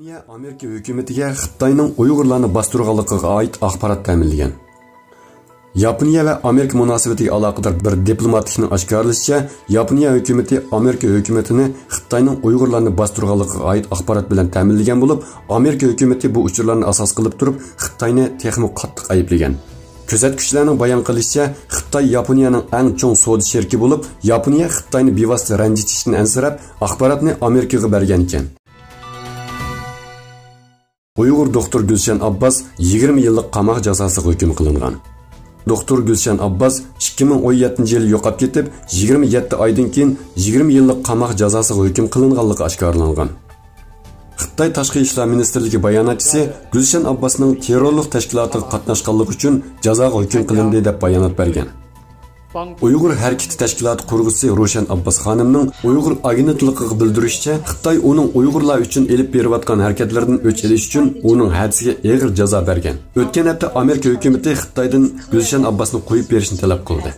Yaponiya Amerika hökumətiga Xitoyning Uyg'urlarni bostirganligiga oid axborot ta'minlagan. Yaponiya va Amerika munosabatiga aloqador bir diplomatlikning oshkorlashicha, Yaponiya hökuməti Amerika hökumətini Xitoyning Uyg'urlarni bostirganligiga oid axborot bilan ta'minlagan bo'lib, Amerika hökuməti bu uchurlarni asos qilib turib, Xitoyni texnik qattiq ayblagan. Kuzatuvchilarning bayon qilishicha, Xitoy Yaponiyaning eng chong savdo sheriki bo'lib, Yaponiya Xitoyni bevosita ranjitishdan ansirab, axborotni Amerikaga bergan ekan. Uyg'ur doktor Gulshan Abbas 20 yillik qamoq jazosiga hukm qilingan. Doktor Gulshan Abbas 2017-yil yo'qolib ketib, 27 oydan keyin 20 yillik qamoq jazosiga hukm qilinganligi oshkorlangan. Xitoy Tashqi ishlar ministrligi bayonotchisi Gulshan Abbasning terrorlik tashkilotiga qatnashganligi uchun jazoga hukm qilindi deb bayonot bergan. Uyg'ur harakati tashkiloti qurg'uvchisi Roshan Abbas xonimning Uyg'ur agentligiga bildirishicha, Xitoy uning Uyg'urlar uchun elib berayotgan harakatlaridan o'ch olish uchun uning hadisiga og'ir jazo bergan. O'tgan hafta Amerika hukumati Xitoydan Gulshan Abbasni qo'yib berishni talab qildi.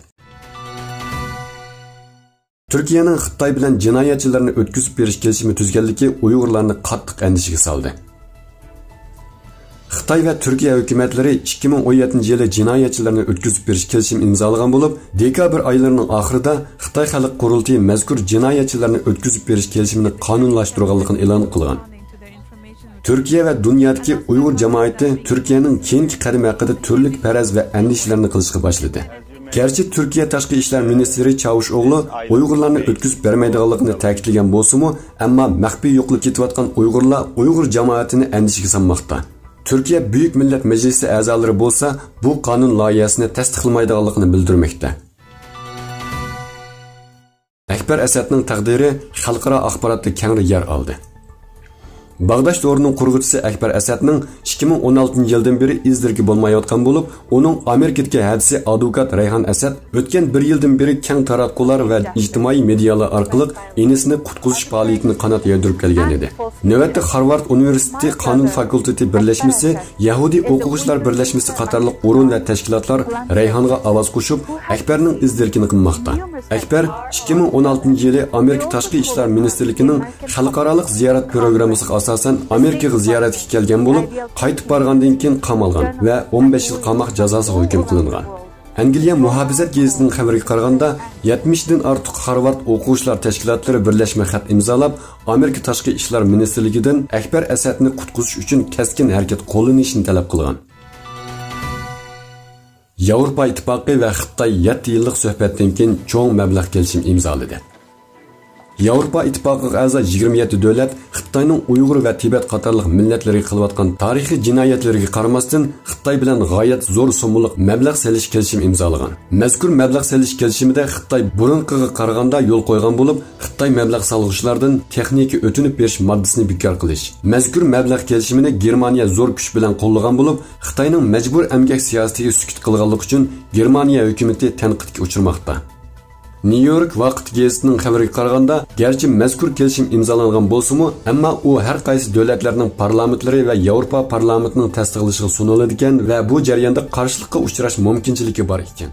Turkiyaning Xitoy bilan jinoyatchilarni o'tkazib berish kelishimi tuzganligi Uyg'urlarni qattiq andishaga soldi. Xitoy va Turkiya hukumatlari 2017-yili jinoyatchilarni o'tkazib berish kelishimi imzolagan bo'lib, dekabr oylarining oxirida Xitoy xalq qurultiyi mazkur jinoyatchilarni o'tkazib berish kelishimini qonunlashtirganligini e'lon qilgan. Turkiya va dunyodagi Uyg'ur jamoati Turkiyaning keyingi qadami haqida turli faraz va andishalarni qilishga boshladi. Gerçi Türkiye Tashqi ishlar ministri Çavuşoğlu Uyg'urlarni o'tkazib bermaydiganligini ta'kidlagan bo'lsa-mu, ammo maxfiy yo'qlab ketayotgan Uyg'urlar Uyg'ur jamoatini andishaga solmoqda. Türkiye Büyük Millet Meclisi a'zolari bo'lsa, bu qonun loyihasini tasdiqlamaydiganligini bildirmoqda. Akbar Asadning taqdiri xalqaro axborotda keng yer oldi. Bag'dash dorining qurg'uvchisi Akbar Asadning 2016-yildan beri izdirki bo'lmayotgan bo'lib, uning Amerikadagi hadisi advokat Rayhan Asad o'tgan 1 yildan beri keng taratqular va ijtimoiy medialar orqali enisini qutqizish faoliyatini qanot yaydirib kelgan edi. Navbatda Harvard Universiteti Qonun fakulteti birlashmasi, Yahudi o'quvchilar birlashmasi qatorliq o'rin va tashkilotlar Rayhonga ovoz qo'shib, Akbarning izdirkini qilmoqda. Akbar 2016-yili Amerika Tashqi ishlar ministrligining xalqaro ziyorat programmasiga asosan Amerikaga ziyoratga kelgan bo'lib, qaytib borgandan keyin qamalgan va 15 yil qamoq jazosiga hukm qilingan. Angliya muhofizat gazetining xabariga qaraganda 70 dan ortiq Harvard o'quvchilar tashkilotlari birlashma xat imzolab, Amerika Tashqi ishlar ministrligidan Akbar Asadni qutqizish uchun keskin harakat qo'llanishni talab qilgan. Yevropa ittifoqi va Xitoy 7 yillik suhbatdan keyin cho'ng mablag' kelishim imzoladi. Yevropa ittifoqiga a'zo 27 davlat Xitoyning Uyg'ur va Tibet qatorliq millatlarga qilayotgan tarixiy jinoyatlarga qaramasdan Xitoy bilan g'oyat zo'r so'mlik mablag' selish kelishimi imzolagan. Mazkur mablag' selish kelishimida Xitoy burunqiga qaraganda yo'l qo'ygan bo'lib, Xitoy mablag' solg'uvchilardan texnika o'tinib berish moddasini bekor qilish. Mazkur mablag' kelishimini Germaniya zo'r kuch bilan qo'llagan bo'lib, Xitoyning majbur emgak siyosatiga sukut qilganligi uchun Germaniya hukumatı tanqidga uchirmoqda. New York vaqt gazetining xabariga qaraganda, garchi mazkur kelishim imzolangan bo'lsa-mu, ammo u har qaysi davlatlarning parlamentlari va Yevropa parlamentining tasdiqlashiga suniladigan va bu jarayonda qarshilikka uchrash mumkinchiligi bor ekan.